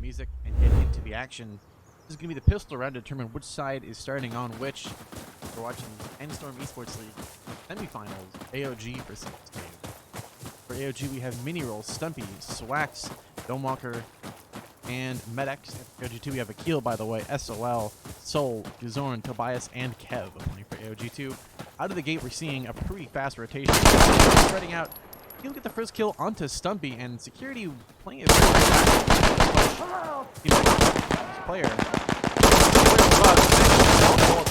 music and get into the action. This is going to be the pistol round to determine which side is starting on which. We're watching Sandstorm Esports League semifinals, AoG versus game. For AoG, we have Mini Roll, Stumpy, Swax, Domewalker, and Medex. For AoG2, we have Akil, by the way, SOL, Soul, Gizorn, Tobias, and Kev playing for AoG2. Out of the gate, we're seeing a pretty fast rotation. Spreading out. He'll get the first kill onto Stumpy, and Security playing it very fast. Player.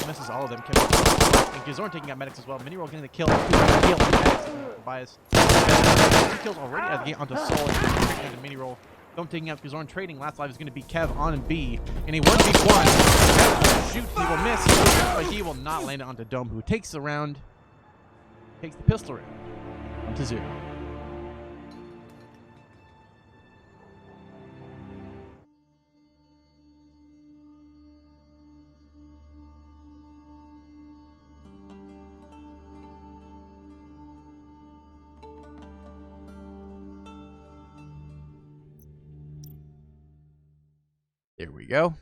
Misses all of them. And Gizorn taking out Medex as well. Mini Roll getting the kill. Tobias. 2 kills already out of the gate onto Soul and Mini Roll. Don't taking out Gizorn. Trading. Last live is going to be Kev on B. And a 1v1. Kev shoot. He will miss, but he will not land it onto Dome, who takes the round. Takes the pistol round. 1-0. There we go.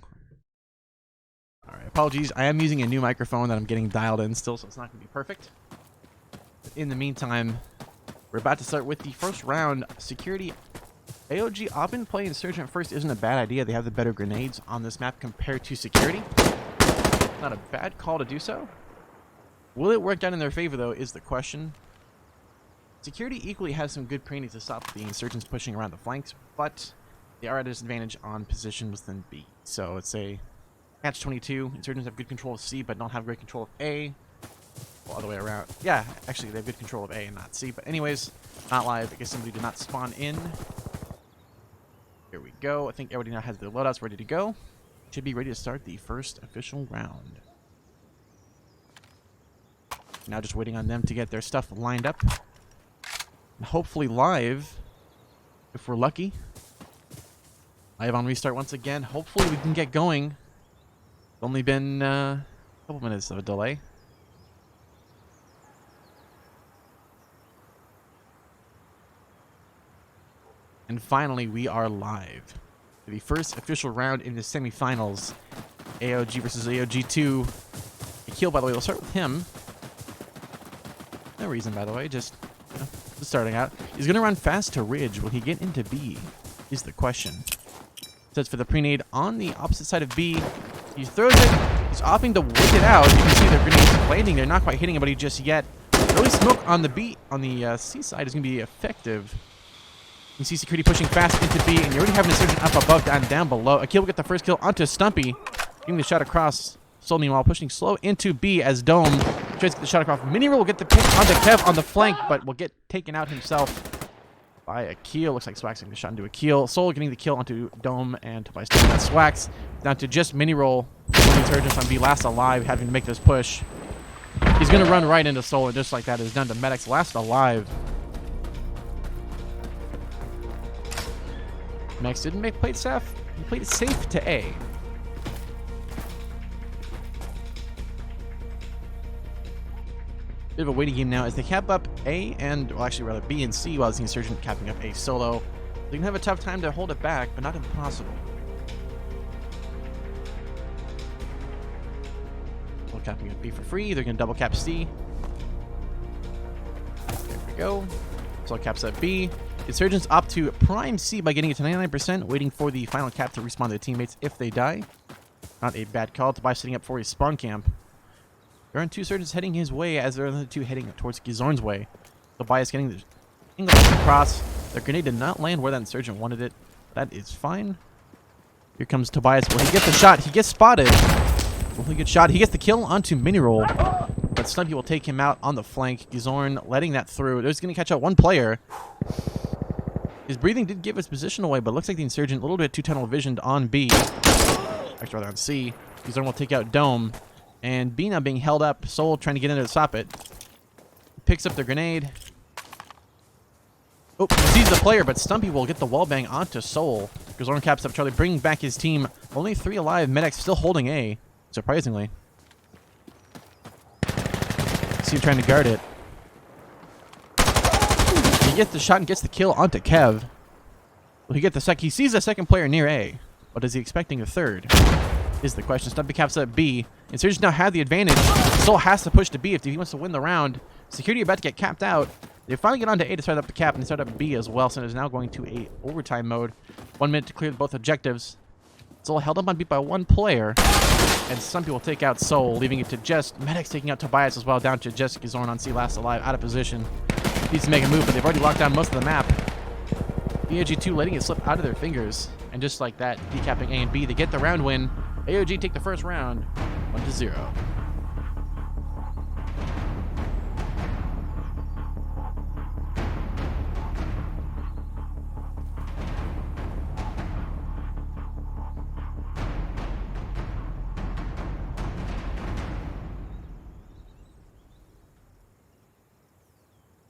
Alright, apologies. I am using a new microphone that I'm getting dialed in still, so it's not going to be perfect. But in the meantime, we're about to start with the first round. Security. AoG often playing Insurgent first isn't a bad idea. They have the better grenades on this map compared to Security. Not a bad call to do so. Will it work out in their favor, though, is the question. Security equally has some good grenades to stop the Insurgents pushing around the flanks, but they are at a disadvantage on position within B. So it's a catch-22. Insurgents have good control of C, but don't have great control of A. Well, other way around. Yeah, actually, they have good control of A and not C. But anyways, not live because somebody did not spawn in. Here we go. I think everybody now has their loadouts ready to go. Should be ready to start the first official round. Now just waiting on them to get their stuff lined up. And hopefully live, if we're lucky. Live on restart once again. Hopefully we can get going. It's only been a couple minutes of a delay. And finally we are live. For the first official round in the semifinals. AoG versus AoG2. Akil, by the way, we'll start with him. No reason, by the way, just starting out. He's going to run fast to Ridge. Will he get into B? Is the question. Says for the pre-nade on the opposite side of B. He throws it. He's opting to whip it out. You can see the grenades landing. They're not quite hitting anybody just yet. Early smoke on the B on the C side is going to be effective. You can see Security pushing fast into B, and you already have an Insurgent up above and down below. Akil will get the first kill onto Stumpy, getting the shot across. Soul meanwhile pushing slow into B as Dome tries to get the shot across. Mini Roll will get the pick onto Kev on the flank, but will get taken out himself by Akil. Looks like Swax getting the shot into Akil. Soul getting the kill onto Dome, and Tobias taking that Swax down to just Mini Roll. Insurgents on B, last alive, having to make this push. He's going to run right into Soul, and just like that is down to Medex, last alive. Medex didn't play it safe. He played it safe to A. Bit of a waiting game now as they cap up A and, well, actually rather B and C, while the Insurgent capping up A solo. They can have a tough time to hold it back, but not impossible. Well, capping up B for free. They're going to double cap C. There we go. So caps up B. Insurgents opt to prime C by getting it to 99%, waiting for the final cap to respawn their teammates if they die. Not a bad call. Tobias setting up for a spawn camp. There are 2 Insurgents heading his way as there are the 2 heading towards Gizorn's way. Tobias getting the English across. The grenade did not land where that Insurgent wanted it. That is fine. Here comes Tobias. Will he get the shot? He gets spotted. Will he get shot? He gets the kill onto Mini Roll. But Stumpy will take him out on the flank. Gizorn letting that through. They're just going to catch out one player. His breathing did give his position away, but it looks like the Insurgent a little bit too tunnel visioned on B. Actually, rather on C. Gizorn will take out Dome. And B now being held up. Soul trying to get in there to stop it. Picks up the grenade. Oh, he sees the player, but Stumpy will get the wall bang onto Soul. Gizorn caps up Charlie, bringing back his team. Only 3 alive. Medex still holding A, surprisingly. See him trying to guard it. He gets the shot and gets the kill onto Kev. Will he get the he sees the second player near A. But is he expecting a third? Is the question. Stumpy caps at B. Insurgents now have the advantage. Soul has to push to B if he wants to win the round. Security about to get capped out. They finally get on to A to start up the cap, and they start up B as well, so it is now going to a overtime mode. 1 minute to clear both objectives. Soul held up on B by 1 player, and Stumpy will take out Soul, leaving it to just Medics taking out Tobias as well, down to just Gizorn on C, last alive, out of position. Needs to make a move, but they've already locked down most of the map. AoG2 letting it slip out of their fingers, and just like that, decapping A and B, they get the round win. AoG take the first round, 1-0.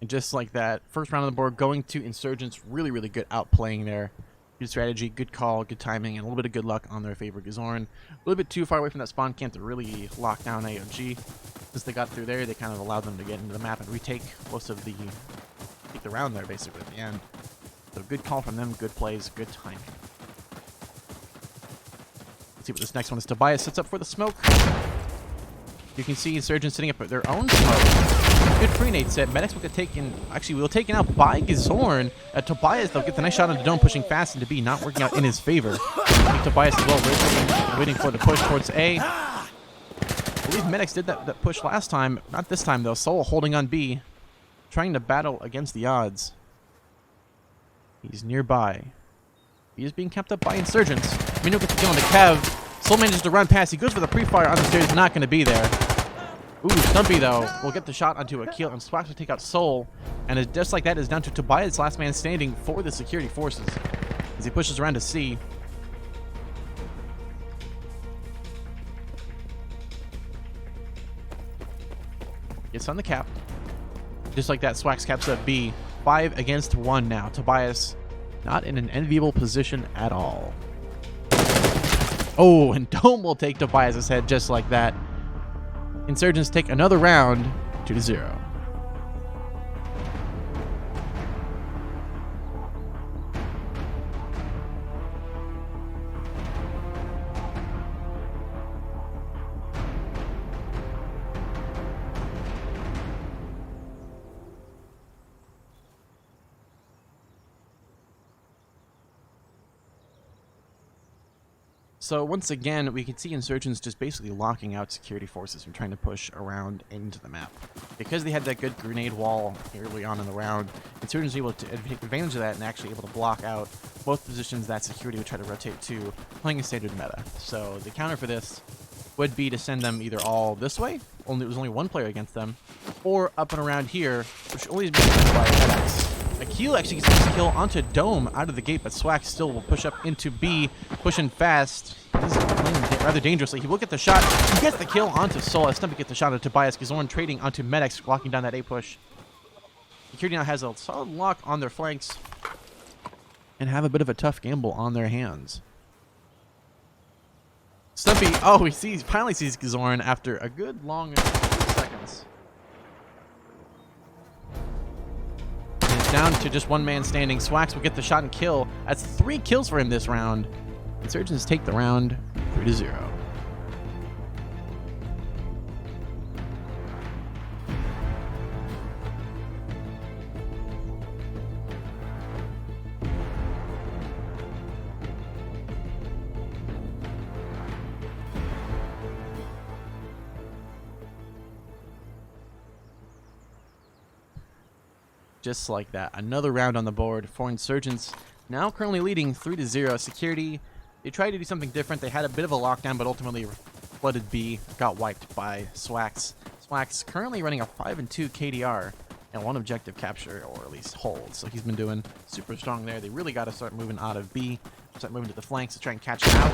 And just like that, first round on the board going to Insurgents. Really, really good outplaying there. Good strategy, good call, good timing, and a little bit of good luck on their favor. Gizorn a little bit too far away from that spawn camp to really lock down AoG. Since they got through there, they kind of allowed them to get into the map and retake most of the round there, basically, at the end. So good call from them, good plays, good timing. Let's see what this next one is. Tobias sets up for the smoke. You can see Insurgents setting up their own smoke. Good pre-nade set. Medics will get taken. Actually, we'll taken out by Gizorn. Tobias, they'll get the nice shot on the dome, pushing fast into B, not working out in his favor. Tobias as well, waiting for the push towards A. I believe Medics did that push last time. Not this time, though. Soul holding on B, trying to battle against the odds. He's nearby. He is being kept up by Insurgents. Mino gets the kill on the Kev. Soul manages to run past. He goes for the pre-fire on the stairs. Not going to be there. Ooh, Stumpy, though, will get the shot onto a kill, and Swax will take out Soul. And it's just like that, is down to Tobias, last man standing for the security forces, as he pushes around to C. Gets on the cap. Just like that, Swax caps up B. 5 against 1 now. Tobias not in an enviable position at all. Oh, and Dome will take Tobias' head just like that. Insurgents take another round, 2-0. So once again, we can see Insurgents just basically locking out security forces from trying to push around into the map. Because they had that good grenade wall early on in the round, Insurgents were able to take advantage of that and actually able to block out both positions that security would try to rotate to, playing a standard meta. So the counter for this would be to send them either all this way, it was only 1 player against them, or up and around here, which only is being done by FedEx. Akil actually gets a kill onto Dome out of the gate, but Swax still will push up into B, pushing fast. He's playing rather dangerously. He will get the shot. He gets the kill onto Soul. Stumpy gets the shot onto Tobias. Gizorn trading onto Medics, locking down that A push. Security now has a solid lock on their flanks and have a bit of a tough gamble on their hands. Stumpy, oh, he finally sees Gizorn after a good long 2 seconds. Down to just 1 man standing. Swax will get the shot and kill. That's 3 kills for him this round. Insurgents take the round 3-0. Just like that, another round on the board for Insurgents, now currently leading 3-0. Security, they tried to do something different. They had a bit of a lockdown, but ultimately flooded B, got wiped by Swax. Swax currently running a 5-2 KDR and 1 objective capture, or at least hold. So he's been doing super strong there. They really got to start moving out of B, start moving to the flanks to try and catch him out.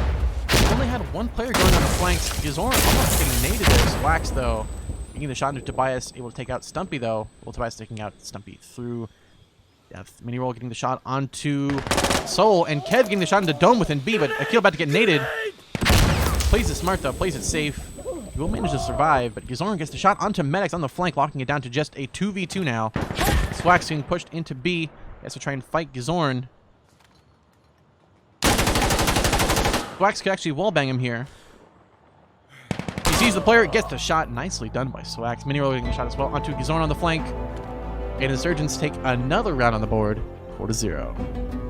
They only had 1 player going on the flanks. Gizorn almost getting naded there. Swax, though, getting the shot into Tobias, able to take out Stumpy, though. Well, Tobias taking out Stumpy through depth. Mini roll getting the shot onto Soul, and Kev getting the shot into Dome within B, but Akil about to get naded. Plays it smart, though. Plays it safe. He will manage to survive, but Gizorn gets the shot onto Medics on the flank, locking it down to just a 2v2 now. Swax being pushed into B. He has to try and fight Gizorn. Swax could actually wallbang him here. He sees the player, gets the shot. Nicely done by Swax. Mini rolling the shot as well onto Gizorn on the flank. And Insurgents take another round on the board, 4-0.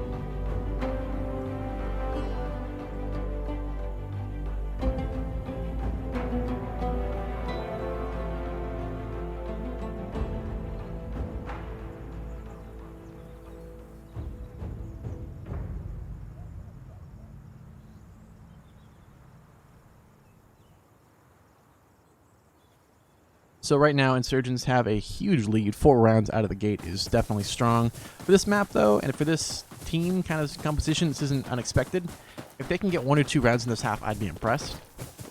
So right now, Insurgents have a huge lead. 4 rounds out of the gate is definitely strong. For this map, though, and for this team kind of composition, this isn't unexpected. If they can get 1 or 2 rounds in this half, I'd be impressed.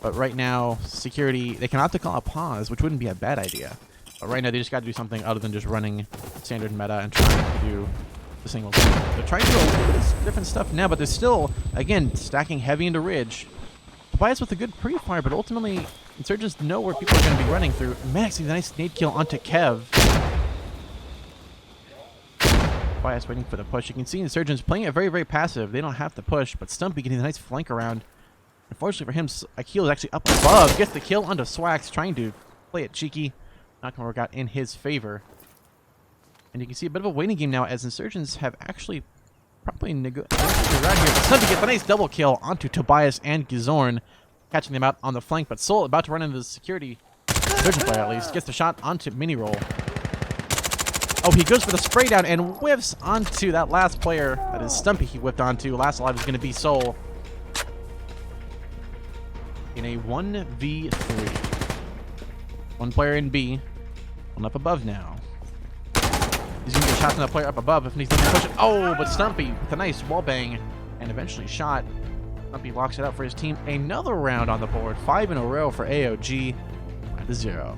But right now, Security, they can opt to call a pause, which wouldn't be a bad idea. But right now, they just got to do something other than just running standard meta and trying to do the single thing. They're trying to do a little bit of different stuff now, but they're still, again, stacking heavy into Ridge. Tobias with a good pre-fire, but ultimately, Insurgents know where people are going to be running through. Max with a nice nade kill onto Kev. Tobias waiting for the push. You can see Insurgents playing it very, very passive. They don't have to push, but Stumpy getting a nice flank around. Unfortunately for him, Akil is actually up above. Gets the kill onto Swax, trying to play it cheeky. Not going to work out in his favor. And you can see a bit of a waiting game now as Insurgents have actually probably negotiated around here. Stumpy gets a nice double kill onto Tobias and Gizorn, catching them out on the flank, but Soul about to run into the security. Insurgent player at least gets the shot onto mini roll. Oh, he goes for the spray down and whiffs onto that last player. That is Stumpy he whipped onto. Last alive is going to be Soul. In a 1v3. 1 player in B. 1 up above now. He's going to get shots on that player up above if he's going to push it. Oh, but Stumpy with a nice wall bang and eventually shot. Stumpy locks it out for his team. Another round on the board. 5 in a row for AoG. 5-0.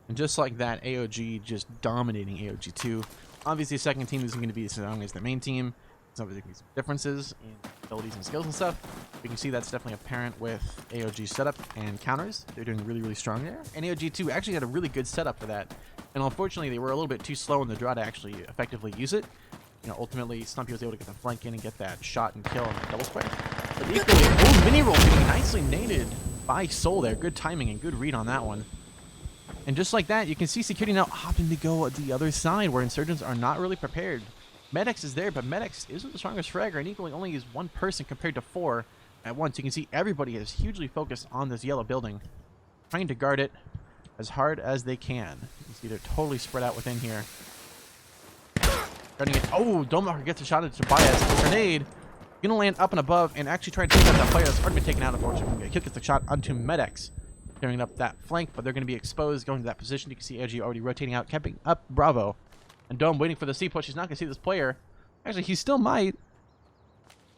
And just like that, AoG just dominating AoG2. Obviously, the second team isn't going to be as strong as the main team. There's obviously some differences in abilities and skills and stuff. You can see that's definitely apparent with AoG setup and counters. They're doing really, really strong there. And AoG2 actually had a really good setup for that. And unfortunately, they were a little bit too slow in the draw to actually effectively use it. You know, ultimately, Stumpy was able to get the flank in and get that shot and kill on the double spray. But equally, oh, mini roll getting nicely naded by Soul there. Good timing and good read on that one. And just like that, you can see Security now opting to go the other side where Insurgents are not really prepared. Medex is there, but Medex isn't the strongest fragger and equally only is 1 person compared to 4 at once. You can see everybody is hugely focused on this yellow building, trying to guard it as hard as they can. You can see they're totally spread out within here. Guarding it. Oh, Domemacher gets a shot at Tobias. The grenade gonna land up and above and actually try to take out that player that's already been taken out, unfortunately. Kill gets the shot onto Medex, clearing up that flank, but they're going to be exposed going to that position. You can see AoG already rotating out, capping up Bravo. And Dome waiting for the C push. He's not going to see this player. Actually, he still might.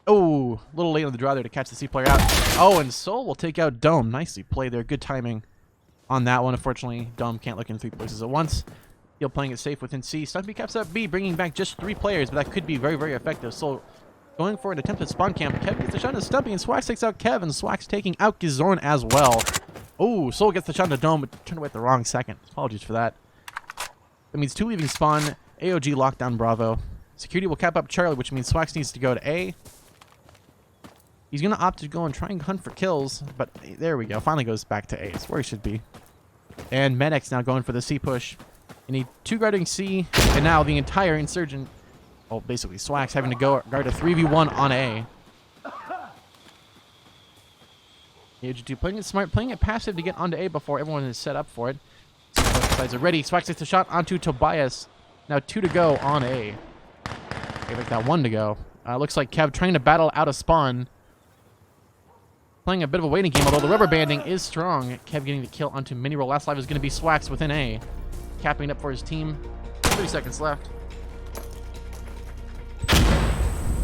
Oh, a little late on the draw there to catch the C player out. Oh, and Soul will take out Dome. Nicely played there. Good timing on that one. Unfortunately, Dome can't look in 3 places at once. He'll playing it safe within C. Stumpy caps up B, bringing back just 3 players, but that could be very, very effective. Soul going for an attempted spawn camp. Kev gets the shot at Stumpy, and Swax takes out Kev, and Swax taking out Gizorn as well. Oh, Soul gets the shot in the Dome, but turned away at the wrong second. Apologies for that. That means 2 leaving spawn. AoG locked down Bravo. Security will cap up Charlie, which means Swax needs to go to A. He's going to opt to go and try and hunt for kills, but there we go. Finally goes back to A. It's where he should be. And Medex now going for the C push. You need 2 guarding C, and now the entire Insurgent, well, basically Swax having to go guard a 3v1 on A. AoG2 playing it smart, playing it passive to get onto A before everyone is set up for it. Both sides are ready. Swax gets the shot onto Tobias. Now 2 to go on A. Okay, like that 1 to go. Looks like Kev trying to battle out of spawn. Playing a bit of a waiting game, although the rubber banding is strong. Kev getting the kill onto mini roll. Last life is going to be Swax within A. Capping it up for his team. 30 seconds left.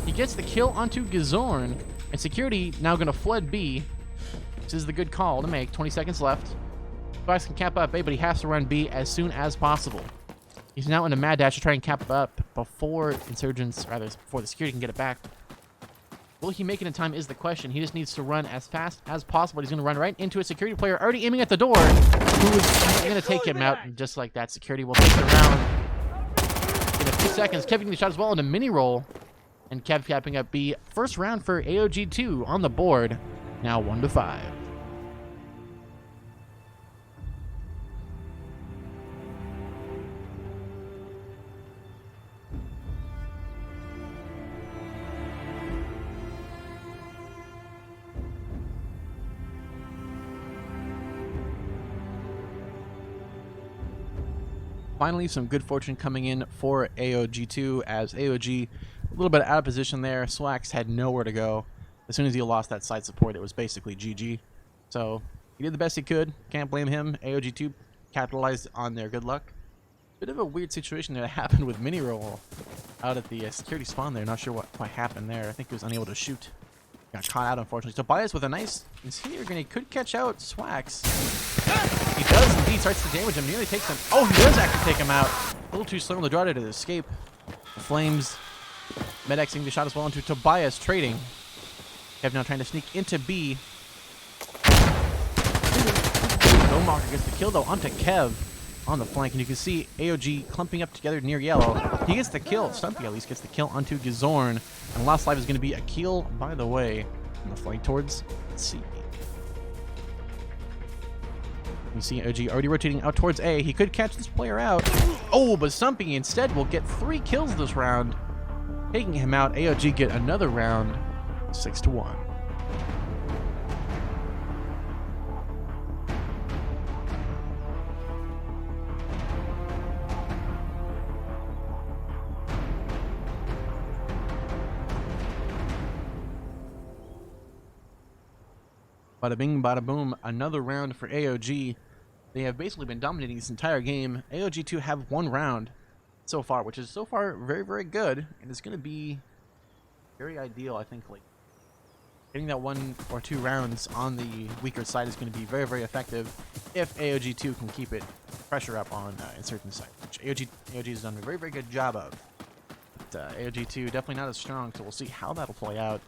He gets the kill onto Gizorn. And Security now going to flood B. This is the good call to make. 20 seconds left. Swax can cap up A, but he has to run B as soon as possible. He's now in a mad dash to try and cap up before Insurgents, rather before the Security can get it back. Will he make it in time is the question. He just needs to run as fast as possible. He's going to run right into a security player already aiming at the door, who is going to take him out. And just like that, security will take the round in a few seconds. Kev getting the shot as well into mini roll. And Kev capping up B. First round for AoG2 on the board. Now 1-5. Finally, some good fortune coming in for AoG2 as AoG a little bit out of position there. Swax had nowhere to go. As soon as he lost that side support, it was basically GG. So he did the best he could. Can't blame him. AoG2 capitalized on their good luck. Bit of a weird situation that happened with mini roll out at the security spawn there. Not sure what quite happened there. I think he was unable to shoot. Got caught out, unfortunately. Tobias with a nice incendiary grenade could catch out Swax. He does indeed, starts to damage him, nearly takes him. Oh, he does actually take him out. A little too slow on the draw to escape. The Flames medexing the shot as well into Tobias trading. Kev now trying to sneak into B. No marker gets the kill though onto Kev on the flank, and you can see AoG clumping up together near yellow. He gets the kill. Stumpy at least gets the kill onto Gizorn. And last life is going to be a kill, by the way, on the flank towards C. You see AoG already rotating out towards A. He could catch this player out. Oh, but Stumpy instead will get 3 kills this round. Taking him out, AoG get another round, 6-1. Bada bing, bada boom, another round for AoG. They have basically been dominating this entire game. AoG2 have 1 round so far, which is so far very, very good, and it's going to be very ideal, I think. Like, getting that 1 or 2 rounds on the weaker side is going to be very, very effective if AoG2 can keep it pressure up on Insurgent side, which AoG has done a very, very good job of. But AoG2 definitely not as strong, so we'll see how that'll play out.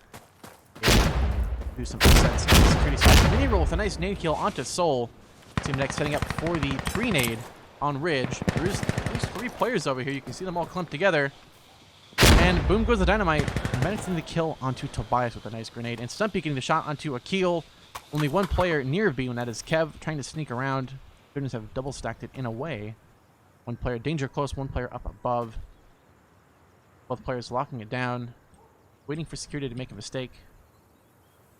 Do some sets on the security side. Mini roll with a nice nade kill onto Soul. Team next setting up for the pre-nade on Ridge. There's at least 3 players over here. You can see them all clumped together. And boom goes the dynamite. Medicing the kill onto Tobias with a nice grenade. And Stumpy getting the shot onto Akil. Only 1 player near B, and that is Kev, trying to sneak around. Students have double stacked it in a way. 1 player danger close, 1 player up above. Both players locking it down. Waiting for security to make a mistake.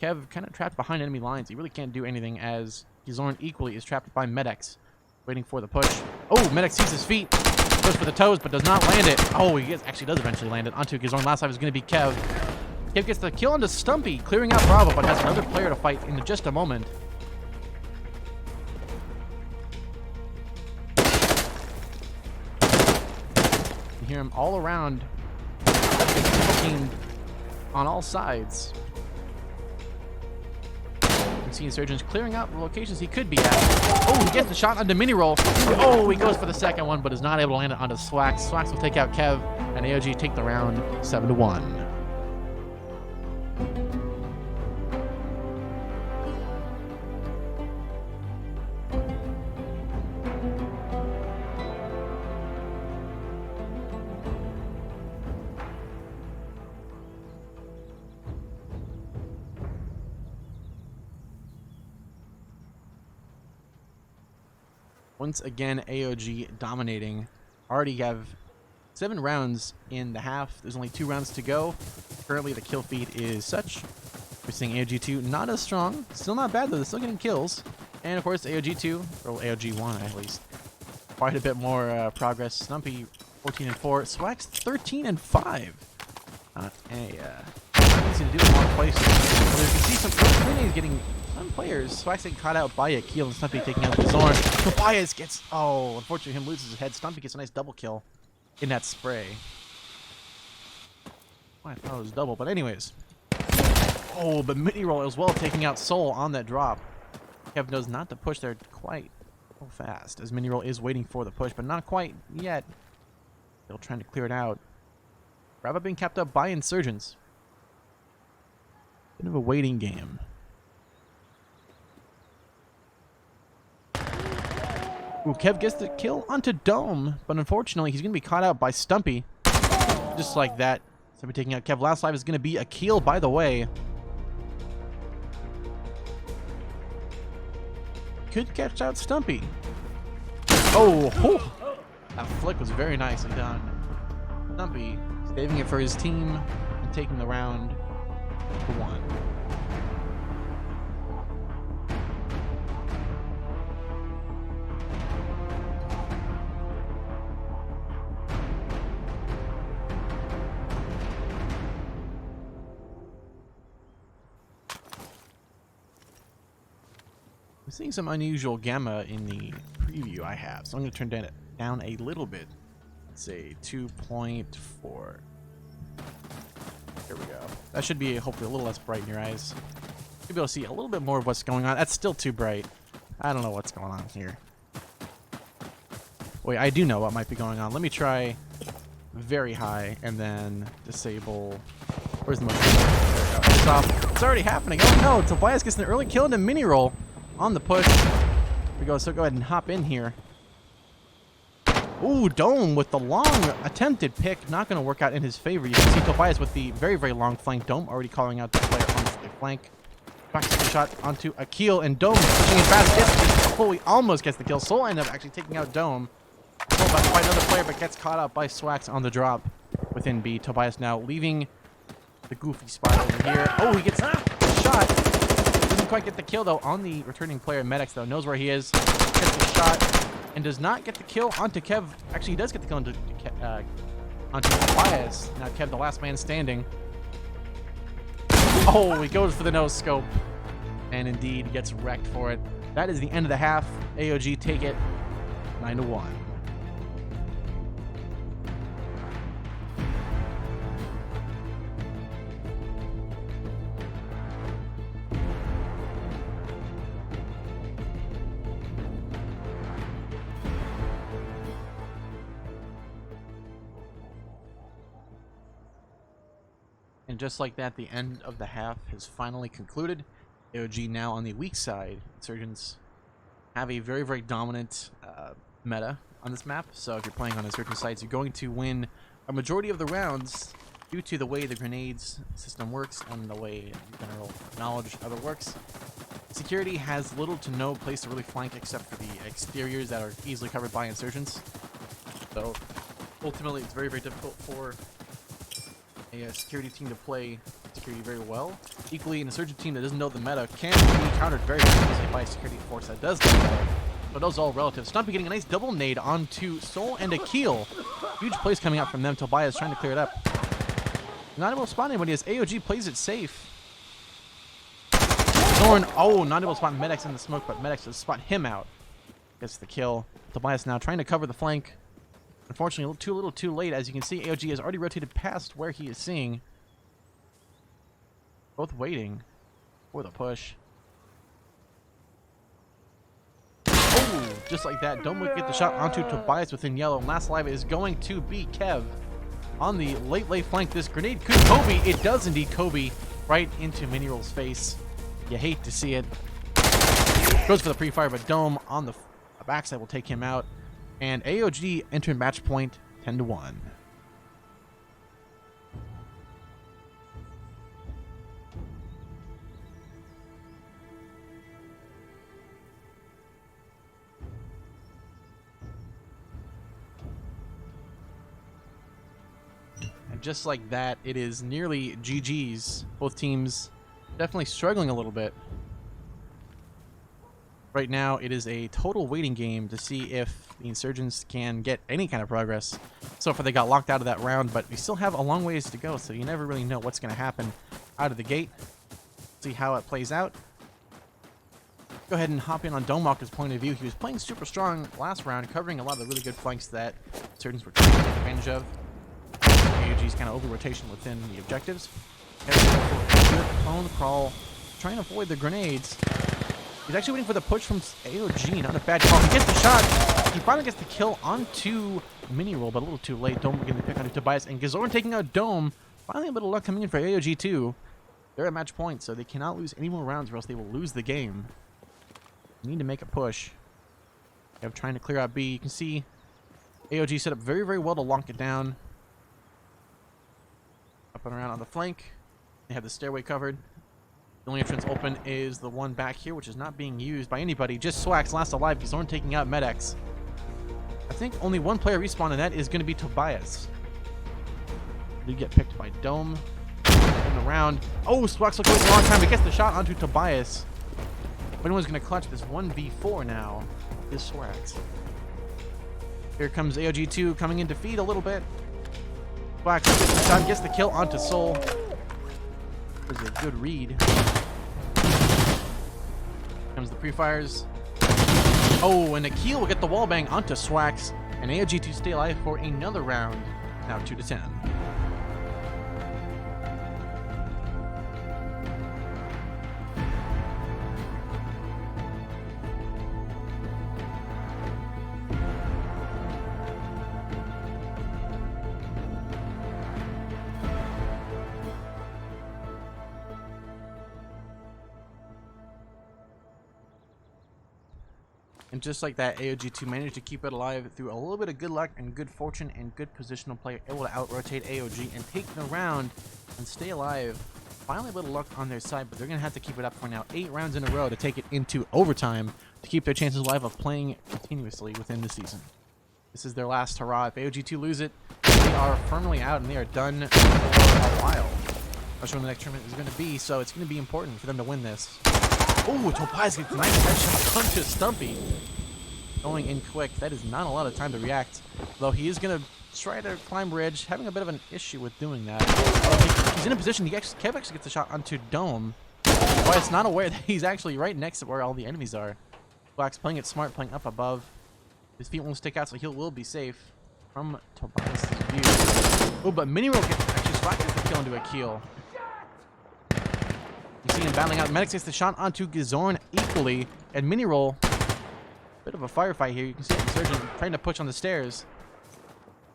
Kev kind of trapped behind enemy lines. He really can't do anything as Gizorn equally is trapped by Medex, waiting for the push. Oh, Medex sees his feet, goes for the toes, but does not land it. Oh, he actually does eventually land it onto Gizorn. Last time is going to be Kev. Kev gets the kill onto Stumpy, clearing out Bravo, but has another player to fight in just a moment. You hear him all around, looking on all sides. You can see Insurgents clearing out the locations he could be at. Oh, he gets the shot onto mini roll. Oh, he goes for the second one, but is not able to land it onto Swax. Swax will take out Kev, and AoG take the round 7-1. Once again, AoG dominating. Already have 7 rounds in the half. There's only 2 rounds to go. Currently, the kill feed is such. We're seeing AoG2 not as strong. Still not bad, though. They're still getting kills. And, of course, AoG2, or AoG1 at least, quite a bit more progress. Stumpy, 14-4. Swax, 13-5. Not easy to do in a lot of places. So you can see some early getting some players. Swax getting caught out by Akil and Stumpy taking out the Zorn. Tobias gets, oh, unfortunately him loses his head. Stumpy gets a nice double kill in that spray. Oh, I thought it was double, but anyways. Oh, but mini roll as well, taking out Soul on that drop. Kev knows not to push there quite so fast, as mini roll is waiting for the push, but not quite yet. Still trying to clear it out. Bravo being kept up by Insurgents. Bit of a waiting game. Ooh, Kev gets the kill onto Dome, but unfortunately he's going to be caught out by Stumpy. Just like that. Stumpy taking out Kev. Last life is going to be a kill, by the way. Could catch out Stumpy. Oh, that flick was very nicely done. Stumpy saving it for his team and taking the round for 1. I'm seeing some unusual gamma in the preview I have, so I'm going to turn it down a little bit. Let's say 2.4. Here we go. That should be hopefully a little less bright in your eyes. You'll be able to see a little bit more of what's going on. That's still too bright. I don't know what's going on here. Wait, I do know what might be going on. Let me try very high and then disable. Where's the motion? There we go. It's off. It's already happening. Oh no, Tobias gets an early kill and a mini roll on the push. Here we go, so go ahead and hop in here. Ooh, Dome with the long attempted pick. Not going to work out in his favor. You can see Tobias with the very, very long flank. Dome already calling out the player on the flank. Back to the shot onto Akil, and Dome pushing in fast. Gets fully almost gets the kill. Soul end up actually taking out Dome. Soul about to fight another player, but gets caught out by Swax on the drop within B. Tobias now leaving the goofy spot over here. Oh, he gets shot. Doesn't quite get the kill, though, on the returning player. Medics, though, knows where he is. Gets the shot. And does not get the kill onto Kev. Actually, he does get the kill onto Tobias. Now Kev, the last man standing. Oh, he goes for the no scope. And indeed, gets wrecked for it. That is the end of the half. AoG take it 9-1. And just like that, the end of the half has finally concluded. AoG now on the weak side. Insurgents have a very, very dominant meta on this map. So if you're playing on Insurgent sites, you're going to win a majority of the rounds due to the way the grenades system works and the way general knowledge of it works. Security has little to no place to really flank except for the exteriors that are easily covered by Insurgents. So ultimately, it's very, very difficult for a security team to play security very well. Equally, an insurgent team that doesn't know the meta can be countered very, very easily by a security force that does know the meta. But those are all relative. Stumpy getting a nice double nade onto Soul and Akil. Huge plays coming out from them. Tobias trying to clear it up. Not able to spot anybody as AoG plays it safe. Zorn, oh, not able to spot Medics in the smoke, but Medics will spot him out. Gets the kill. Tobias now trying to cover the flank. Unfortunately, a little too late. As you can see, AoG has already rotated past where he is seeing. Both waiting for the push. Oh, just like that. Don't get the shot onto Tobias within yellow. Last alive is going to be Kev on the late flank. This grenade could Kobe. It does indeed Kobe right into Miniroll's face. You hate to see it. Goes for the pre-fire, but Dome on the backside will take him out. And AoG entered match point 10-1. And just like that, it is nearly GG's. Both teams definitely struggling a little bit. Right now, it is a total waiting game to see if the Insurgents can get any kind of progress. So far, they got locked out of that round, but we still have a long ways to go, so you never really know what's going to happen out of the gate. See how it plays out. Go ahead and hop in on Domewalker's point of view. He was playing super strong last round, covering a lot of the really good flanks that Insurgents were trying to take advantage of. AoG's kind of over-rotation within the objectives. Good clone crawl, trying to avoid the grenades. He's actually waiting for the push from AoG. Not a bad call. He gets the shot. He finally gets the kill onto Miniroll, but a little too late. Dome getting the pick onto Tobias. And Gazorn taking out Dome. Finally a little luck coming in for AoG2. They're at match point, so they cannot lose any more rounds or else they will lose the game. They need to make a push. They're trying to clear out B. You can see AoG set up very, very well to lock it down. Up and around on the flank. They have the stairway covered. The only entrance open is the one back here, which is not being used by anybody. Just Swax, last alive. Zorn taking out Medex. I think only one player respawn, and that is going to be Tobias. Did get picked by Dome. In the round. Oh, Swax looking for a long time. He gets the shot onto Tobias. If anyone's going to clutch this 1v4 now, is Swax. Here comes AoG2 coming in to feed a little bit. Swax gets the shot, gets the kill onto Soul. There's a good read. Comes the pre-fires. Oh, and Akil will get the wall bang onto Swax. And AoG2 stay alive for another round. Now 2-10. And just like that, AoG2 managed to keep it alive through a little bit of good luck and good fortune and good positional play, able to out-rotate AoG and take the round and stay alive. Finally a little luck on their side, but they're going to have to keep it up for now. 8 rounds in a row to take it into overtime to keep their chances alive of playing continuously within the season. This is their last hurrah. If AoG2 lose it, they are firmly out and they are done for a while. Not sure when the next tournament is going to be, so it's going to be important for them to win this. Oh, Tobias gets a nice headshot onto Stumpy. Going in quick. That is not a lot of time to react. Though he is going to try to climb bridge. Having a bit of an issue with doing that. He's in a position. Kev actually gets a shot onto Dome. Tobias not aware that he's actually right next to where all the enemies are. Black's playing it smart, playing up above. His feet won't stick out, so he will be safe from Tobias' view. Oh, but Mini Roll gets actually Slack gets the kill into a keel. You see him battling out. Medics gets the shot onto Gizorn equally. And Mini Roll, bit of a firefight here. You can see Insurgent trying to push on the stairs.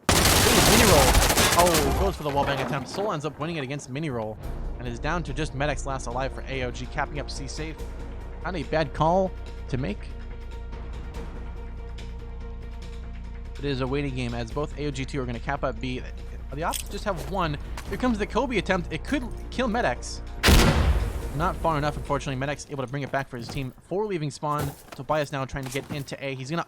Mini Roll. Oh, goes for the wallbang attempt. Soul ends up winning it against Mini Roll. And is down to just Medics last alive for AoG, capping up C safe. Not a bad call to make. It is a waiting game as both AoG2 are going to cap up B. The Ops just have one. Here comes the Kobe attempt. It could kill Medex. Not far enough, unfortunately. Medex able to bring it back for his team. 4 leaving spawn. Tobias now trying to get into A. He's gonna...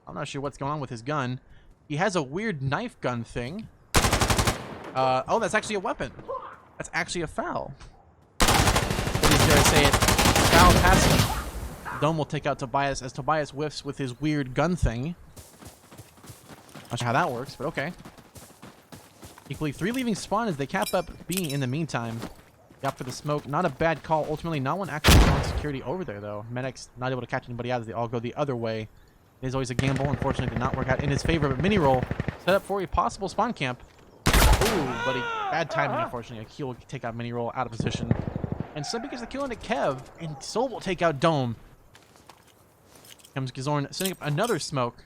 I'm not sure what's going on with his gun. He has a weird knife gun thing. Oh, that's actually a weapon. That's actually a foul. What is there to say it? Foul passing. Dome will take out Tobias as Tobias whiffs with his weird gun thing. Not sure how that works, but okay. Equally, 3 leaving spawn as they cap up B in the meantime. Up for the smoke. Not a bad call. Ultimately, not one actually on security over there, though. Medics not able to catch anybody out as they all go the other way. It is always a gamble. Unfortunately, did not work out in his favor. But Mini Roll set up for a possible spawn camp. Ooh, but bad timing, unfortunately. Akil will take out Mini Roll out of position. And Slippy gets the kill into Kev. And Soul will take out Dome. Comes Gizorn setting up another smoke.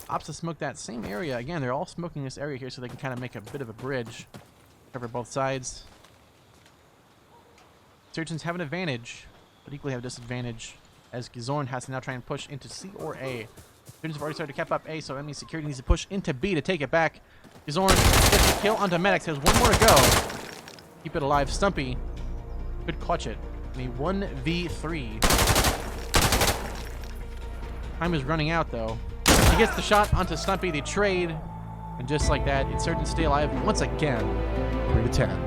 Opts to smoke that same area. Again, they're all smoking this area here so they can kind of make a bit of a bridge. Cover both sides. Surgeons have an advantage, but equally have a disadvantage, as Gizorn has to now try and push into C or A. Surgeons have already started to cap up A, so that means security needs to push into B to take it back. Gizorn gets the kill onto Medex, has 1 more to go. Keep it alive. Stumpy could clutch it in a 1v3. Time is running out, though. He gets the shot onto Stumpy, they trade, and just like that, Insurgents stay alive once again. 3-10.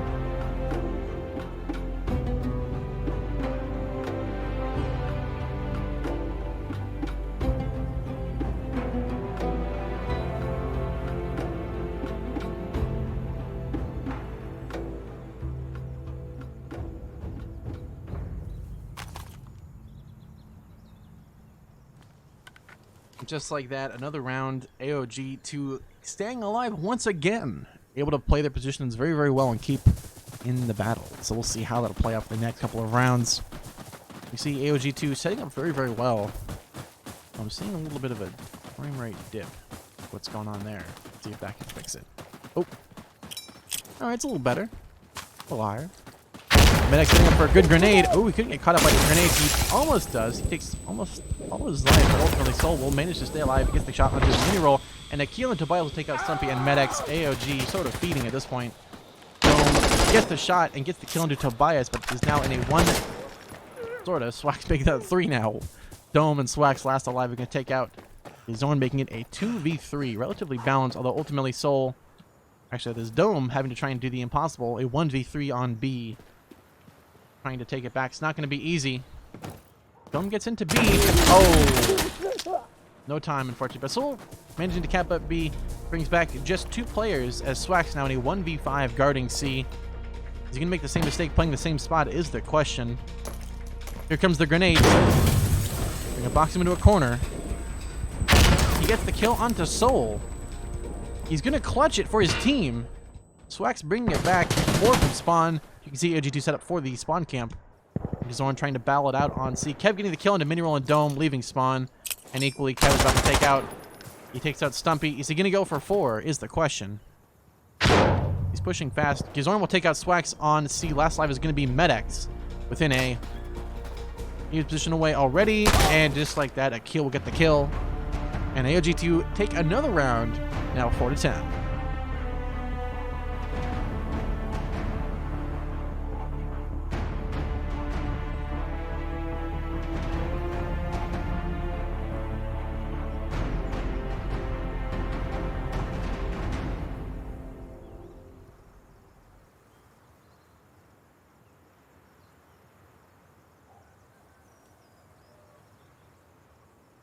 Just like that, another round. AoG2 staying alive once again. Able to play their positions very, very well and keep in the battle. So we'll see how that'll play out for the next couple of rounds. We see AoG2 setting up very, very well. I'm seeing a little bit of a frame rate dip. What's going on there? Let's see if that can fix it. Oh. Alright, it's a little better. A little higher. Medic's setting up for a good grenade. Oh, he couldn't get caught up by the grenade. He almost does. He takes almost all his life, but ultimately Soul will manage to stay alive. He gets the shot onto the mini roll, and Akil and Tobias will take out Stumpy and Medic's AoG, sort of feeding at this point. Dome gets the shot and gets the kill into Tobias, but is now in a one, sort of. Swax making that 3 now. Dome and Swax last alive are going to take out Zone, making it a 2v3, relatively balanced, although ultimately Soul, actually this Dome, having to try and do the impossible, a 1v3 on B. Trying to take it back. It's not going to be easy. Dome gets into B. Oh! No time, unfortunately. But Soul, managing to cap up B, brings back just 2 players as Swax now in a 1v5 guarding C. Is he going to make the same mistake playing the same spot is the question. Here comes the grenade. They're going to box him into a corner. He gets the kill onto Soul. He's going to clutch it for his team. Swax bringing it back. 4 from spawn. You can see AoG2 set up for the spawn camp. Zorn trying to battle it out on C. Kev getting the kill into mini roll and Dome, leaving spawn. And equally, Kev is about to take out. He takes out Stumpy. Is he going to go for 4 is the question. He's pushing fast. Gizorn will take out Swax on C. Last life is going to be Medex within A. He's positioned away already. And just like that, Akil will get the kill. And AoG2 take another round. Now 4-10.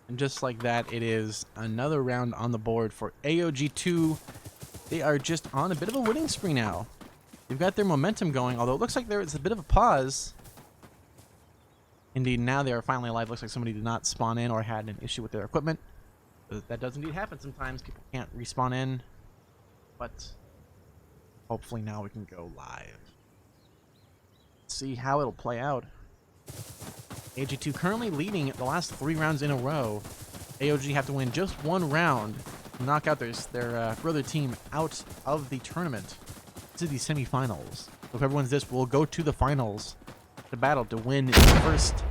And just like that, it is another round on the board for AoG2. They are just on a bit of a winning spree now. They've got their momentum going, although it looks like there is a bit of a pause. Indeed, now they are finally alive. Looks like somebody did not spawn in or had an issue with their equipment. That does indeed happen sometimes. People can't respawn in. But hopefully now we can go live. See how it'll play out. AoG2 currently leading the last 3 rounds in a row. AoG have to win just 1 round to knock out their brother team out of the tournament to the semifinals. So if everyone wins this, we'll go to the finals to battle to win the first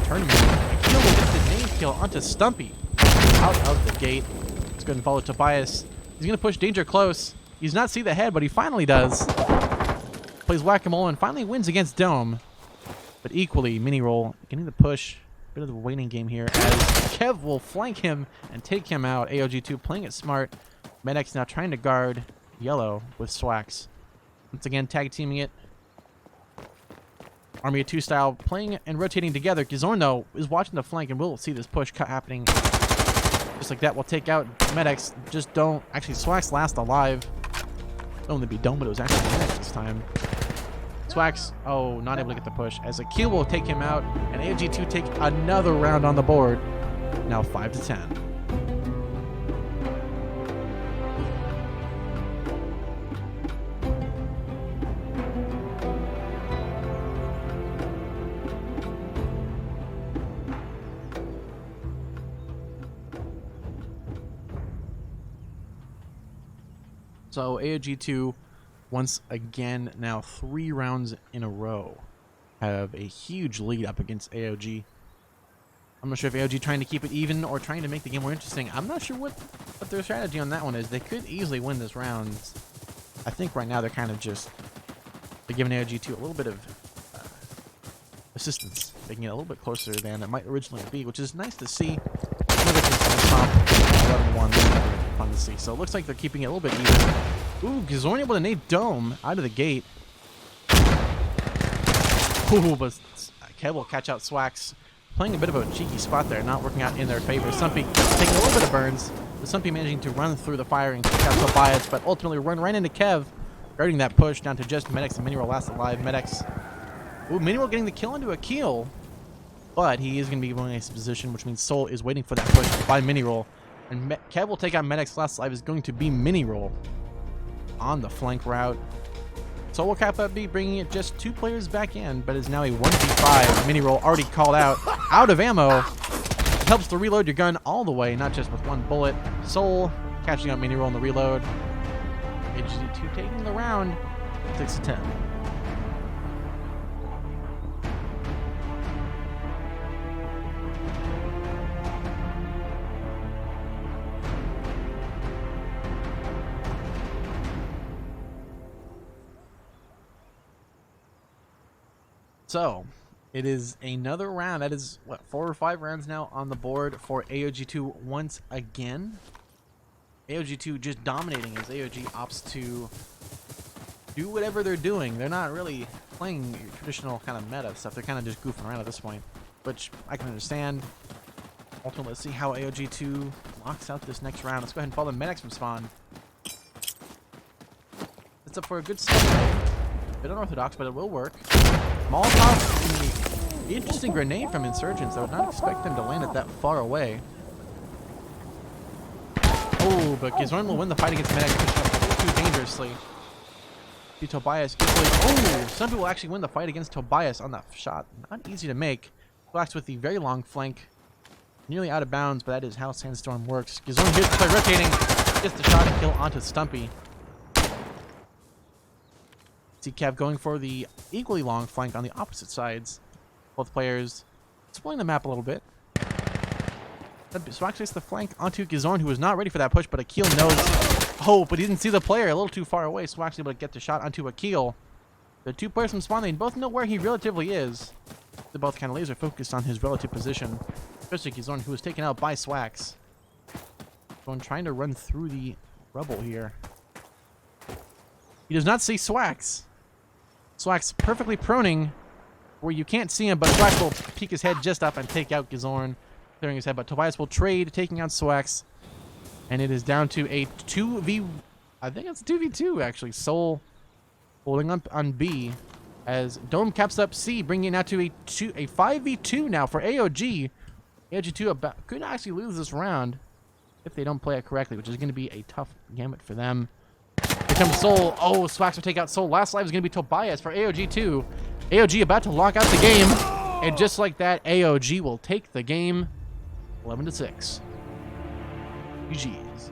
tournament. Akil will get the name kill onto Stumpy out of the gate. Let's go ahead and follow Tobias. He's going to push Danger close. He does not see the head, but he finally does. Plays whack-a-mole and finally wins against Dome. But equally, mini roll getting the push. Bit of the waiting game here as Kev will flank him and take him out. AoG2 playing it smart. Medex now trying to guard yellow with Swax. Once again, tag teaming it. Army of 2 style playing and rotating together. Gizorn, though, is watching the flank and we'll see this push happening. Just like that, we'll take out Medex. Just don't. Actually, Swax last alive. Only be Dome, but it was actually Medex this time. Swax, oh, not able to get the push, as Akil will take him out, and AoG2 take another round on the board. Now 5-10. So AoG2 once again, now 3 rounds in a row, have a huge lead up against AoG. I'm not sure if AoG trying to keep it even or trying to make the game more interesting. I'm not sure what their strategy on that one is. They could easily win this round. I think right now they're kind of just giving AoG2 a little bit of assistance, making it a little bit closer than it might originally be, which is nice to see. Top 11-1, fun to see. So it looks like they're keeping it a little bit even. Ooh, Gizorn able to nade Dome out of the gate. Ooh, but Kev will catch out Swax. Playing a bit of a cheeky spot there, not working out in their favor. Stumpy taking a little bit of burns. But Stumpy managing to run through the fire and catch out Tobias, but ultimately run right into Kev, guarding that push down to just Medex and Miniroll last alive. Medex. Ooh, Miniroll getting the kill into Akil. But he is going to be going in his position, which means Soul is waiting for that push by Miniroll. And Kev will take out Medex. Last alive is going to be Miniroll on the flank route. Soul will cap up B, bringing it just 2 players back in, but is now a 1v5. Miniroll already called out of ammo. It helps to reload your gun all the way, not just with 1 bullet. Soul catching up Miniroll in the reload. AoG2 taking the round, 6-10. So, it is another round. That is, what, 4 or 5 rounds now on the board for AoG2 once again. AoG2 just dominating as AoG opts to do whatever they're doing. They're not really playing traditional kind of meta stuff. They're kind of just goofing around at this point, which I can understand. Ultimately, let's see how AoG2 locks out this next round. Let's go ahead and follow the medics from spawn. It's up for a good start. Bit unorthodox, but it will work. Molotov, interesting grenade from Insurgents. I would not expect them to land it that far away. Oh, but Gizorn will win the fight against medics pushed up a little too dangerously. See Tobias easily. Oh, some people actually win the fight against Tobias on that shot. Not easy to make. Blacks with the very long flank. Nearly out of bounds, but that is how Sandstorm works. Gizorn here to play rotating. Gets the shot and kill onto Stumpy. See Cav going for the equally long flank on the opposite sides. Both players splitting the map a little bit. So actually it's the flank onto Gizorn, who was not ready for that push, but Akil knows. Oh, but he didn't see the player a little too far away, so actually able to get the shot onto Akil. The 2 players from spawn, they both know where he relatively is. They're both kind of laser focused on his relative position. Especially Gizorn, who was taken out by Swax. So I'm trying to run through the rubble here. He does not see Swax. Swax perfectly proning where you can't see him, but Swax will peek his head just up and take out Gizorn, clearing his head. But Tobias will trade, taking out Swax. And it is down to a 2v... I think it's 2v2, actually. Soul holding up on B as Dome caps up C, bringing it now to a 5v2 now for AoG. AoG2 could actually lose this round if they don't play it correctly, which is going to be a tough gambit for them. Here comes Soul. Oh, Swax will take out Soul. Last life is going to be Tobias for AoG2. AoG about to lock out the game. And just like that, AoG will take the game 11-6. GG's.